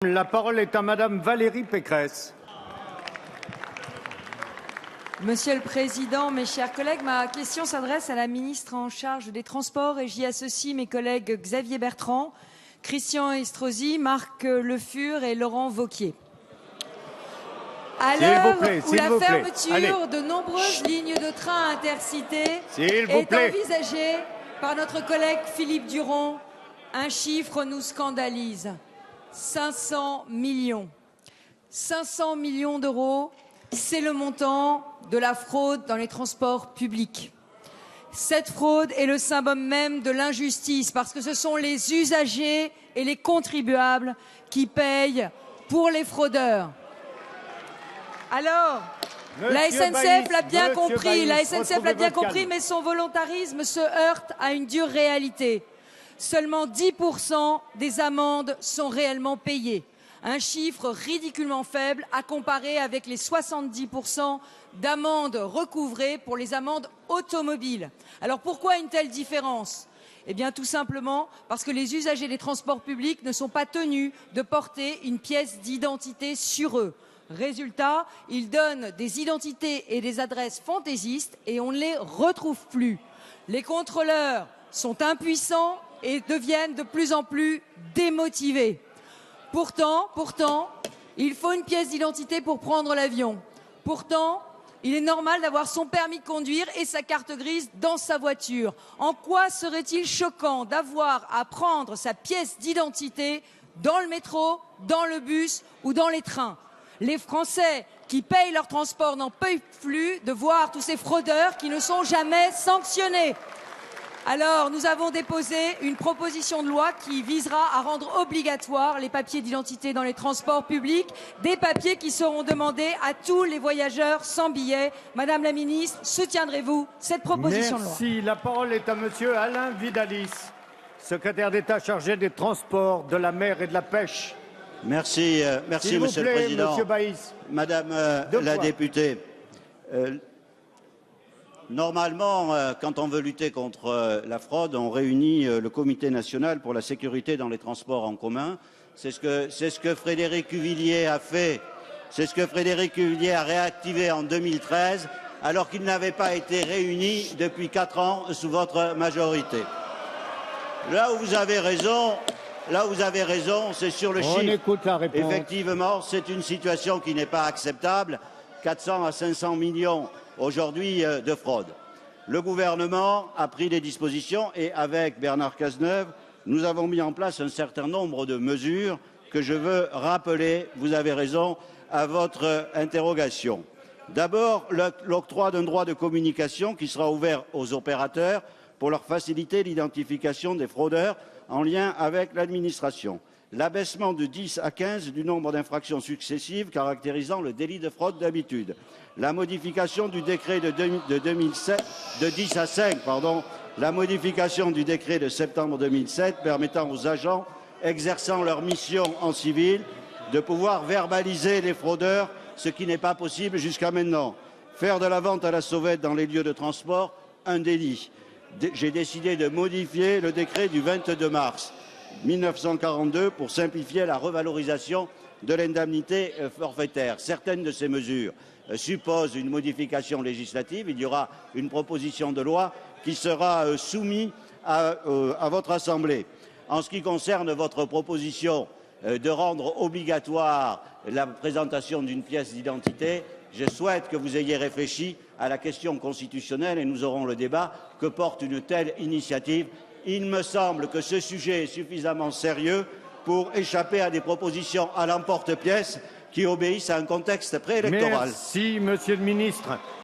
La parole est à Madame Valérie Pécresse. Monsieur le Président, mes chers collègues, ma question s'adresse à la ministre en charge des Transports et j'y associe mes collègues Xavier Bertrand, Christian Estrosi, Marc Le Fur et Laurent Wauquiez. À l'heure où la fermeture de nombreuses lignes de train intercités est envisagée par notre collègue Philippe Duron, un chiffre nous scandalise. 500 millions. 500 millions d'euros, c'est le montant de la fraude dans les transports publics. Cette fraude est le symbole même de l'injustice parce que ce sont les usagers et les contribuables qui payent pour les fraudeurs. Alors, la SNCF l'a bien compris, mais son volontarisme se heurte à une dure réalité. Seulement 10% des amendes sont réellement payées. Un chiffre ridiculement faible à comparer avec les 70% d'amendes recouvrées pour les amendes automobiles. Alors pourquoi une telle différence ? Eh bien tout simplement parce que les usagers des transports publics ne sont pas tenus de porter une pièce d'identité sur eux. Résultat, ils donnent des identités et des adresses fantaisistes et on ne les retrouve plus. Les contrôleurs sont impuissants et deviennent de plus en plus démotivés. Pourtant, il faut une pièce d'identité pour prendre l'avion. Pourtant, il est normal d'avoir son permis de conduire et sa carte grise dans sa voiture. En quoi serait-il choquant d'avoir à prendre sa pièce d'identité dans le métro, dans le bus ou dans les trains ? Les Français qui payent leur transport n'en peuvent plus de voir tous ces fraudeurs qui ne sont jamais sanctionnés. Alors, nous avons déposé une proposition de loi qui visera à rendre obligatoire les papiers d'identité dans les transports publics, des papiers qui seront demandés à tous les voyageurs sans billet. Madame la ministre, soutiendrez-vous cette proposition de loi ? Merci. La parole est à Monsieur Alain Vidalis, secrétaire d'État chargé des Transports, de la mer et de la pêche. Merci, Monsieur le Président. Monsieur Baïs. Madame la députée, normalement, quand on veut lutter contre la fraude, on réunit le Comité national pour la sécurité dans les transports en commun. C'est ce que Frédéric Cuvillier a fait. C'est ce que Frédéric Cuvillier a réactivé en 2013, alors qu'il n'avait pas été réuni depuis 4 ans sous votre majorité. Là où vous avez raison, c'est sur le chiffre. On écoute la réponse. Effectivement, c'est une situation qui n'est pas acceptable. 400 à 500 millions aujourd'hui de fraude. Le gouvernement a pris des dispositions et avec Bernard Cazeneuve, nous avons mis en place un certain nombre de mesures que je veux rappeler, vous avez raison, à votre interrogation. D'abord, l'octroi d'un droit de communication qui sera ouvert aux opérateurs pour leur faciliter l'identification des fraudeurs en lien avec l'administration. L'abaissement de 10 à 15 du nombre d'infractions successives caractérisant le délit de fraude d'habitude. La modification du décret de 10 à 5, la modification du décret de septembre 2007 permettant aux agents exerçant leur mission en civil de pouvoir verbaliser les fraudeurs, ce qui n'est pas possible jusqu'à maintenant. Faire de la vente à la sauvette dans les lieux de transport, un délit. J'ai décidé de modifier le décret du 22 mars 1942 pour simplifier la revalorisation de l'indemnité forfaitaire. Certaines de ces mesures supposent une modification législative. Il y aura une proposition de loi qui sera soumise à votre Assemblée. En ce qui concerne votre proposition de rendre obligatoire la présentation d'une pièce d'identité, je souhaite que vous ayez réfléchi à la question constitutionnelle et nous aurons le débat que porte une telle initiative. Il me semble que ce sujet est suffisamment sérieux pour échapper à des propositions à l'emporte-pièce qui obéissent à un contexte préélectoral. Merci, Monsieur le Ministre.